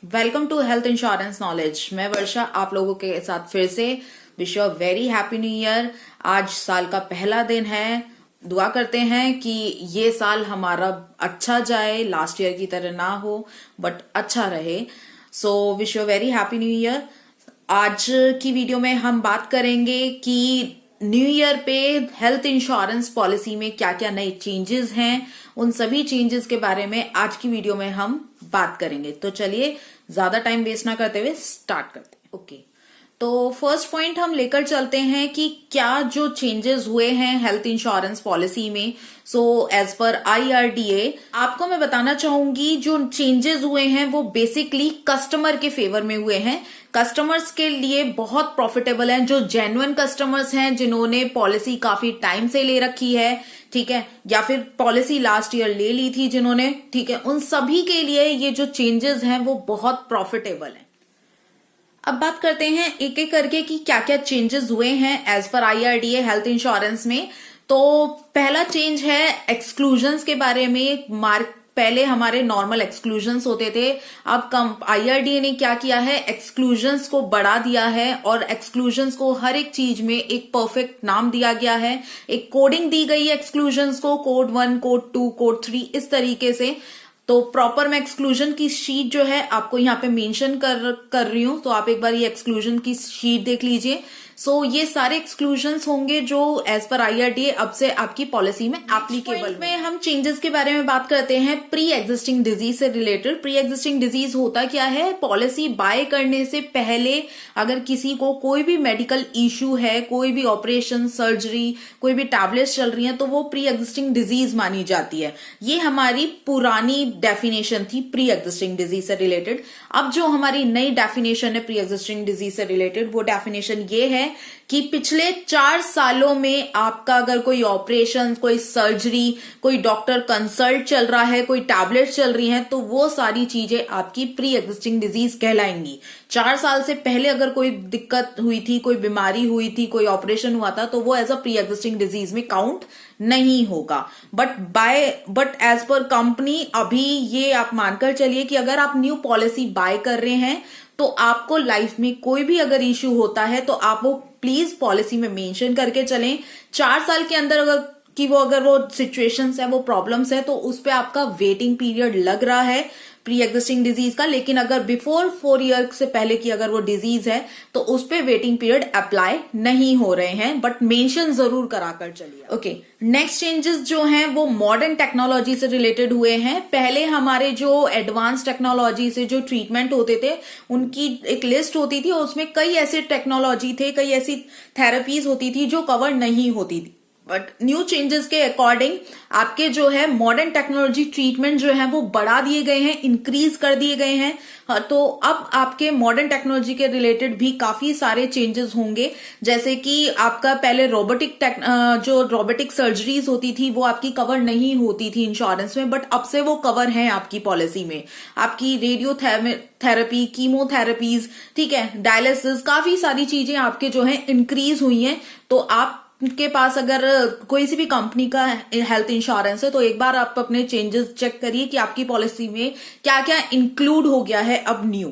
Welcome to health insurance knowledge. मैं वर्षा आप लोगों के साथ फिर से wish you very happy new year. आज साल का पहला दिन है। दुआ करते हैं कि ये साल हमारा अच्छा जाए, लास्ट ईयर की तरह ना हो बट अच्छा रहे। So wish you very happy new year. आज की वीडियो में हम बात करेंगे कि न्यू ईयर पे हेल्थ इंश्योरेंस पॉलिसी में क्या क्या नए चेंजेस हैं। उन सभी चेंजेस के बारे में आज की वीडियो में हम बात करेंगे। तो चलिए ज्यादा टाइम वेस्ट ना करते हुए स्टार्ट करते हैं। ओके, तो फर्स्ट पॉइंट हम लेकर चलते हैं कि क्या जो चेंजेस हुए हैं हेल्थ इंश्योरेंस पॉलिसी में। सो एज पर IRDA आपको मैं बताना चाहूंगी जो चेंजेस हुए हैं वो बेसिकली कस्टमर के फेवर में हुए हैं। कस्टमर्स के लिए बहुत प्रॉफिटेबल है। जो जेन्युइन कस्टमर्स हैं, जिन्होंने पॉलिसी काफी टाइम से ले रखी है, ठीक है, या फिर पॉलिसी लास्ट ईयर ले ली थी जिन्होंने, ठीक है, उन सभी के लिए ये जो चेंजेस हैं वो बहुत प्रॉफिटेबल है। अब बात करते हैं एक एक करके कि क्या क्या चेंजेस हुए हैं as per IRDA health insurance में। तो पहला चेंज है एक्सक्लूजन्स के बारे में। पहले हमारे नॉर्मल एक्सक्लूजन्स होते थे, अब IRDA ने क्या किया है, एक्सक्लूजन्स को बढ़ा दिया है और एक्सक्लूजन्स को हर एक चीज में एक परफेक्ट नाम दिया गया है, एक कोडिंग दी गई है एक्सक्लूजन्स को, कोड 1, कोड 2, कोड 3, इस तरीके से। तो प्रॉपर मैं एक्सक्लूजन की शीट जो है आपको यहाँ पे मेंशन कर रही हूं, तो आप एक बार ये एक्सक्लूजन की शीट देख लीजिए। सो ये सारे एक्सक्लूजन्स होंगे जो एज पर IRDA अब से आपकी पॉलिसी में एप्लीकेबल में। हम चेंजेस के बारे में बात करते हैं प्री एग्जिस्टिंग डिजीज से रिलेटेड। प्री एग्जिस्टिंग डिजीज होता क्या है, पॉलिसी बाय करने से पहले अगर किसी को कोई भी मेडिकल इश्यू है, कोई भी ऑपरेशन, सर्जरी, कोई भी टैबलेट्स चल रही है, तो वो प्री एग्जिस्टिंग डिजीज मानी जाती है। ये हमारी पुरानी डेफिनेशन थी प्री एग्जिस्टिंग डिजीज से रिलेटेड। अब जो हमारी नई डेफिनेशन है प्री एग्जिस्टिंग डिजीज से रिलेटेड, वो डेफिनेशन ये है कि पिछले 4 सालों में आपका अगर कोई ऑपरेशन, कोई सर्जरी, कोई डॉक्टर कंसल्ट चल रहा है, कोई टैबलेट चल रही हैं, तो वो सारी चीजें आपकी प्री एग्जिस्टिंग डिजीज कहलाएंगी। 4 साल से पहले अगर कोई दिक्कत हुई थी, कोई बीमारी हुई थी, कोई ऑपरेशन हुआ था, तो वो as a pre existing disease में काउंट नहीं होगा। बट एज पर कंपनी अभी ये आप मानकर चलिए कि अगर आप न्यू पॉलिसी बाय कर रहे हैं तो आपको लाइफ में कोई भी अगर इश्यू होता है तो आप वो प्लीज पॉलिसी में मेंशन करके चलें। 4 साल के अंदर अगर वो सिचुएशंस है, वो प्रॉब्लम्स है, तो उस पे आपका वेटिंग पीरियड लग रहा है प्री एग्जिस्टिंग डिजीज का। लेकिन अगर बिफोर 4 ईयर से पहले की अगर वो डिजीज है तो उस पे वेटिंग पीरियड अप्लाई नहीं हो रहे हैं, बट मेंशन जरूर कराकर चलिए। ओके, नेक्स्ट चेंजेस जो हैं वो मॉडर्न टेक्नोलॉजी से रिलेटेड हुए हैं। पहले हमारे जो एडवांस टेक्नोलॉजी से जो ट्रीटमेंट होते थे उनकी एक लिस्ट होती थी और उसमें कई ऐसे टेक्नोलॉजी थे, कई ऐसी थेरेपीज होती थी जो कवर नहीं होती थी। बट न्यू चेंजेस के अकॉर्डिंग आपके जो है मॉडर्न टेक्नोलॉजी ट्रीटमेंट जो है वो बढ़ा दिए गए हैं, इंक्रीज कर दिए गए हैं। तो अब आपके मॉडर्न टेक्नोलॉजी के रिलेटेड भी काफी सारे चेंजेस होंगे। जैसे कि आपका पहले जो रोबोटिक सर्जरीज होती थी वो आपकी कवर नहीं होती थी इंश्योरेंस में, बट अब से वो कवर है आपकी पॉलिसी में। आपकी रेडियो थेरेपी, कीमोथेरेपीज, ठीक है, डायलिसिस, काफी सारी चीजें आपके जो है इंक्रीज हुई हैं। तो आप के पास अगर कोई सी भी कंपनी का हेल्थ इंश्योरेंस है तो एक बार आप अपने चेंजेस चेक करिए कि आपकी पॉलिसी में क्या क्या इंक्लूड हो गया है अब न्यू।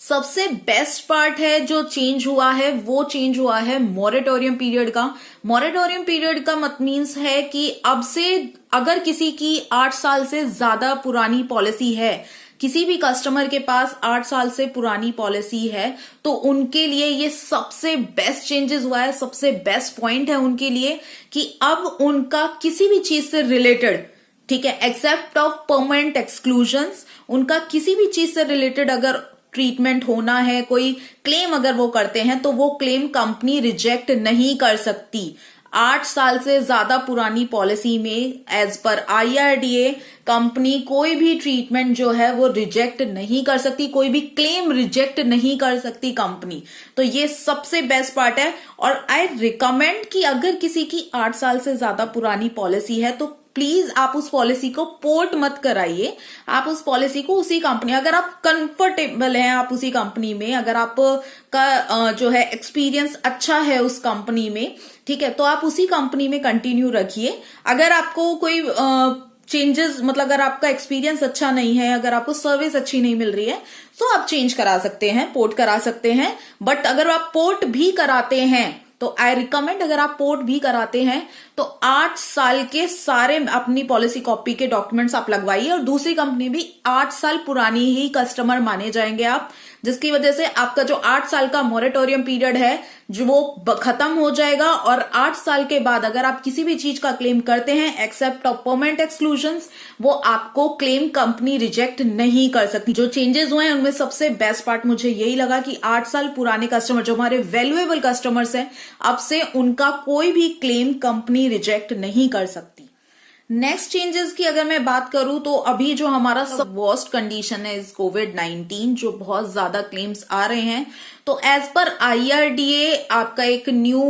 सबसे बेस्ट पार्ट है जो चेंज हुआ है वो चेंज हुआ है मॉरेटोरियम पीरियड का। मॉरेटोरियम पीरियड का मीन्स है कि अब से अगर किसी की 8 साल से ज्यादा पुरानी पॉलिसी है, किसी भी कस्टमर के पास 8 साल से पुरानी पॉलिसी है, तो उनके लिए ये सबसे बेस्ट चेंजेस हुआ है। सबसे बेस्ट पॉइंट है उनके लिए कि अब उनका किसी भी चीज से रिलेटेड, ठीक है, एक्सेप्ट ऑफ परमानेंट एक्सक्लूजन्स, उनका किसी भी चीज से रिलेटेड अगर ट्रीटमेंट होना है, कोई क्लेम अगर वो करते हैं तो वो क्लेम कंपनी रिजेक्ट नहीं कर सकती। 8 साल से ज्यादा पुरानी पॉलिसी में एज पर IRDA कंपनी कोई भी ट्रीटमेंट जो है वो रिजेक्ट नहीं कर सकती, कोई भी क्लेम रिजेक्ट नहीं कर सकती कंपनी। तो ये सबसे बेस्ट पार्ट है। और आई रिकमेंड कि अगर किसी की 8 साल से ज्यादा पुरानी पॉलिसी है तो प्लीज आप उस पॉलिसी को पोर्ट मत कराइए। आप उस पॉलिसी को उसी कंपनी, अगर आप कंफर्टेबल हैं आप उसी कंपनी में, अगर आप का जो है एक्सपीरियंस अच्छा है उस कंपनी में, ठीक है, तो आप उसी कंपनी में कंटिन्यू रखिए। अगर आपको कोई चेंजेस, मतलब अगर आपका एक्सपीरियंस अच्छा नहीं है, अगर आपको सर्विस अच्छी नहीं मिल रही है, तो आप चेंज करा सकते हैं, पोर्ट करा सकते हैं। बट अगर आप पोर्ट भी कराते हैं तो आई रिकमेंड, अगर आप पोर्ट भी कराते हैं तो 8 साल के सारे अपनी पॉलिसी कॉपी के डॉक्यूमेंट्स आप लगवाइए, और दूसरी कंपनी भी 8 साल पुरानी ही कस्टमर माने जाएंगे आप, जिसकी वजह से आपका जो 8 साल का मॉरेटोरियम पीरियड है जो वो खत्म हो जाएगा। और 8 साल के बाद अगर आप किसी भी चीज का क्लेम करते हैं एक्सेप्ट ऑफ परमानेंट एक्सक्लूजन्स, वो आपको क्लेम कंपनी रिजेक्ट नहीं कर सकती। जो चेंजेस हुए हैं उनमें सबसे बेस्ट पार्ट मुझे यही लगा कि 8 साल पुराने कस्टमर जो हमारे वैल्यूएबल कस्टमर्स हैं, अब से उनका कोई भी क्लेम कंपनी रिजेक्ट नहीं कर सकती। नेक्स्ट चेंजेस की अगर मैं बात करूं तो अभी जो हमारा सब वर्स्ट कंडीशन है इस कोविड-19, जो बहुत ज्यादा क्लेम्स आ रहे हैं, तो एज पर IRDA आपका एक न्यू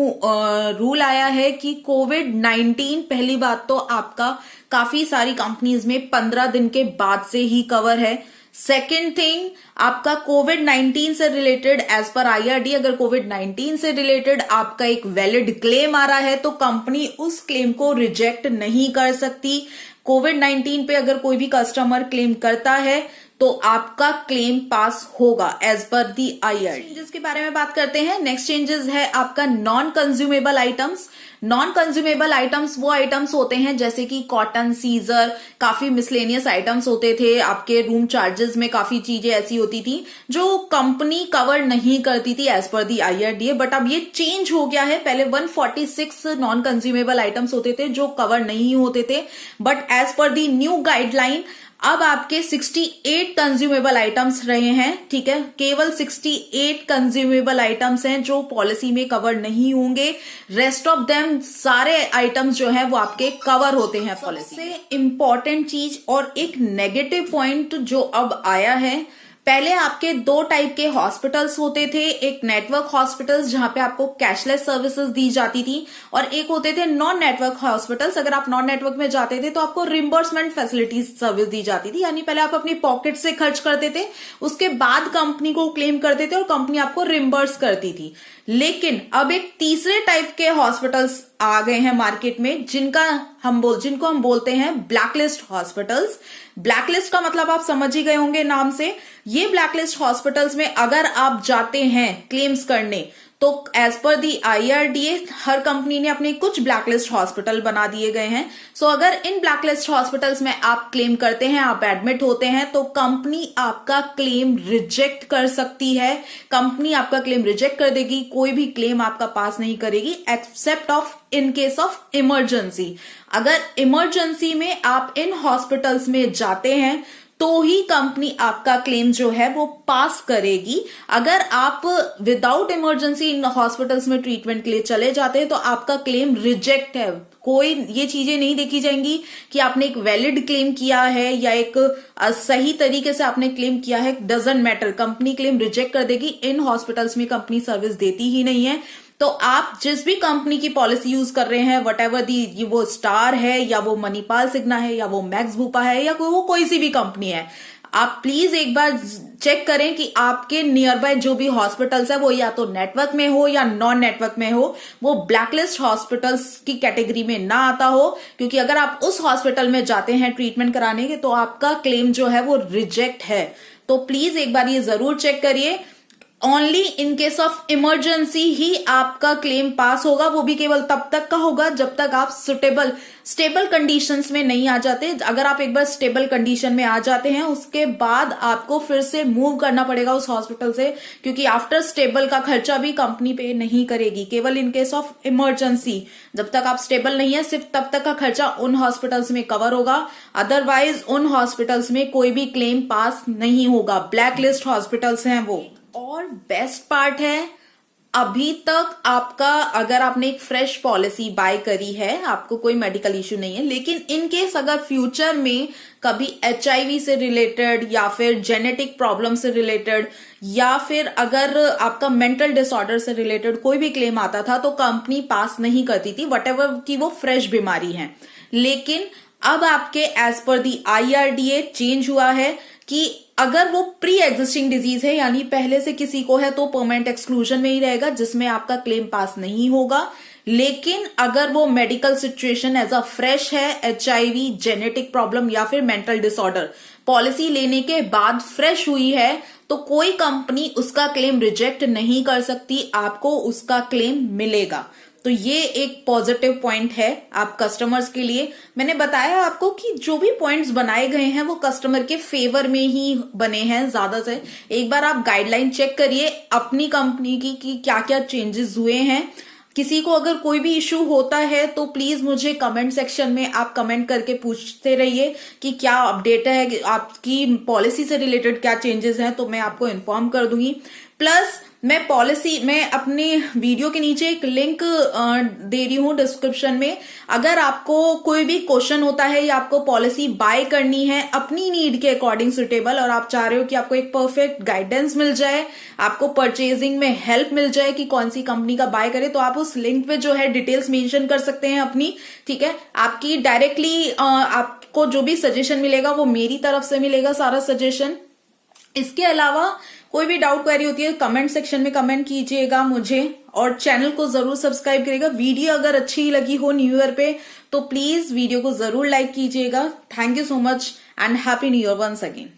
रूल आया है कि कोविड-19 पहली बात तो आपका काफी सारी कंपनीज में 15 दिन के बाद से ही कवर है। सेकेंड थिंग, आपका कोविड-19 से रिलेटेड एज पर IRDA अगर कोविड-19 से रिलेटेड आपका एक वैलिड क्लेम आ रहा है तो कंपनी उस क्लेम को रिजेक्ट नहीं कर सकती। कोविड-19 पे अगर कोई भी कस्टमर क्लेम करता है तो आपका क्लेम पास होगा एज पर दी IRDA। चेंजेस के बारे में बात करते हैं। नेक्स्ट चेंजेस है आपका non consumable items. Non consumable items वो आइटम्स होते हैं जैसे कि कॉटन, सीजर, काफी मिसलेनियस आइटम्स होते थे। आपके रूम चार्जेस में काफी चीजें ऐसी होती थी जो कंपनी कवर नहीं करती थी as per the IRDA, but अब ये चेंज हो गया है। पहले 146 नॉन कंज्यूमेबल आइटम्स होते थे जो कवर नहीं होते थे, but as per the new guideline अब आपके 68 कंज्यूमेबल आइटम्स रहे हैं। ठीक है, केवल 68 कंज्यूमेबल आइटम्स हैं जो पॉलिसी में कवर नहीं होंगे। रेस्ट ऑफ देम सारे आइटम्स जो हैं वो आपके कवर होते हैं पॉलिसी। सबसे इंपॉर्टेंट चीज और एक नेगेटिव पॉइंट जो अब आया है, पहले आपके 2 टाइप के हॉस्पिटल्स होते थे। एक नेटवर्क हॉस्पिटल्स जहां पे आपको कैशलेस सर्विसेज दी जाती थी, और एक होते थे नॉन नेटवर्क हॉस्पिटल्स। अगर आप नॉन नेटवर्क में जाते थे तो आपको रिम्बर्समेंट फैसिलिटीज सर्विस दी जाती थी, यानी पहले आप अपनी पॉकेट से खर्च करते थे, उसके बाद कंपनी को क्लेम करते थे और कंपनी आपको रिम्बर्स करती थी। लेकिन अब एक तीसरे टाइप के हॉस्पिटल्स आ गए हैं मार्केट में जिनको हम बोलते हैं ब्लैकलिस्ट हॉस्पिटल्स। ब्लैकलिस्ट का मतलब आप समझ ही गए होंगे नाम से। ये ब्लैकलिस्ट हॉस्पिटल्स में अगर आप जाते हैं क्लेम्स करने तो एज पर दी IRDA हर कंपनी ने अपने कुछ ब्लैकलिस्ट हॉस्पिटल बना दिए गए हैं। सो अगर इन ब्लैकलिस्ट हॉस्पिटल्स में आप क्लेम करते हैं, आप एडमिट होते हैं, तो कंपनी आपका क्लेम रिजेक्ट कर सकती है। कंपनी आपका क्लेम रिजेक्ट कर देगी, कोई भी क्लेम आपका पास नहीं करेगी except of in case of emergency. अगर इमरजेंसी में आप इन हॉस्पिटल्स में जाते हैं तो ही कंपनी आपका क्लेम जो है वो पास करेगी। अगर आप विदाउट इमरजेंसी इन हॉस्पिटल्स में ट्रीटमेंट के लिए चले जाते हैं तो आपका क्लेम रिजेक्ट है। कोई ये चीजें नहीं देखी जाएंगी कि आपने एक वैलिड क्लेम किया है या एक सही तरीके से आपने क्लेम किया है, doesn't matter, company claim reject कर देगी। इन हॉस्पिटल्स में कंपनी सर्विस देती ही नहीं है। तो आप जिस भी कंपनी की पॉलिसी यूज कर रहे हैं, वट एवर दी, वो स्टार है या वो मणिपाल सिग्ना है या वो मैक्स भूपा है या वो कोई सी भी कंपनी है, आप प्लीज एक बार चेक करें कि आपके नियर बाय जो भी हॉस्पिटल्स है वो या तो नेटवर्क में हो या नॉन नेटवर्क में हो, वो ब्लैकलिस्ट हॉस्पिटल्स की कैटेगरी में ना आता हो। क्योंकि अगर आप उस हॉस्पिटल में जाते हैं ट्रीटमेंट कराने के तो आपका क्लेम जो है वो रिजेक्ट है। तो प्लीज एक बार ये जरूर चेक करिए। Only in case of emergency ही आपका क्लेम पास होगा, वो भी केवल तब तक का होगा जब तक आप स्टेबल कंडीशंस में नहीं आ जाते। अगर आप एक बार स्टेबल कंडीशन में आ जाते हैं उसके बाद आपको फिर से मूव करना पड़ेगा उस हॉस्पिटल से, क्योंकि आफ्टर स्टेबल का खर्चा भी कंपनी पे नहीं करेगी। केवल इन केस ऑफ इमरजेंसी, जब तक आप स्टेबल नहीं है सिर्फ तब तक का खर्चा उन हॉस्पिटल्स में कवर होगा, अदरवाइज उन हॉस्पिटल्स में कोई भी क्लेम पास नहीं होगा। ब्लैकलिस्ट हॉस्पिटल्स हैं वो। और बेस्ट पार्ट है, अभी तक आपका अगर आपने एक फ्रेश पॉलिसी बाय करी है, आपको कोई मेडिकल इश्यू नहीं है, लेकिन इन केस अगर फ्यूचर में कभी HIV से रिलेटेड या फिर जेनेटिक प्रॉब्लम से रिलेटेड या फिर अगर आपका मेंटल डिसऑर्डर से रिलेटेड कोई भी क्लेम आता था तो कंपनी पास नहीं करती थी, वटेवर की वो फ्रेश बीमारी है। लेकिन अब आपके एज पर दी IRDA चेंज हुआ है कि अगर वो प्री एग्जिस्टिंग डिजीज है, यानी पहले से किसी को है, तो परमानेंट एक्सक्लूजन में ही रहेगा जिसमें आपका क्लेम पास नहीं होगा। लेकिन अगर वो medical situation as a fresh है, HIV, जेनेटिक प्रॉब्लम या फिर मेंटल डिसऑर्डर पॉलिसी लेने के बाद फ्रेश हुई है, तो कोई कंपनी उसका क्लेम रिजेक्ट नहीं कर सकती, आपको उसका क्लेम मिलेगा। तो ये एक पॉजिटिव पॉइंट है आप कस्टमर्स के लिए। मैंने बताया आपको कि जो भी पॉइंट्स बनाए गए हैं वो कस्टमर के फेवर में ही बने हैं ज्यादा से। एक बार आप गाइडलाइन चेक करिए अपनी कंपनी की कि क्या क्या चेंजेस हुए हैं। किसी को अगर कोई भी इशू होता है तो प्लीज मुझे कमेंट सेक्शन में आप कमेंट करके पूछते रहिए कि क्या अपडेट है, कि आपकी पॉलिसी से रिलेटेड क्या चेंजेस हैं, तो मैं आपको इन्फॉर्म कर दूंगी। प्लस मैं अपने वीडियो के नीचे एक लिंक दे रही हूं डिस्क्रिप्शन में। अगर आपको कोई भी क्वेश्चन होता है या आपको पॉलिसी बाय करनी है अपनी नीड के अकॉर्डिंग सुटेबल, और आप चाह रहे हो कि आपको एक परफेक्ट गाइडेंस मिल जाए, आपको परचेजिंग में हेल्प मिल जाए कि कौन सी कंपनी का बाय करे, तो आप उस लिंक पे जो है डिटेल्स मेंशन कर सकते हैं अपनी। ठीक है, आपकी डायरेक्टली आपको जो भी सजेशन मिलेगा वो मेरी तरफ से मिलेगा सारा सजेशन। इसके अलावा कोई भी डाउट क्वेरी होती है कमेंट सेक्शन में कमेंट कीजिएगा मुझे, और चैनल को जरूर सब्सक्राइब करिएगा। वीडियो अगर अच्छी लगी हो न्यू ईयर पे तो प्लीज वीडियो को जरूर लाइक कीजिएगा। Thank you so much and happy new year once again.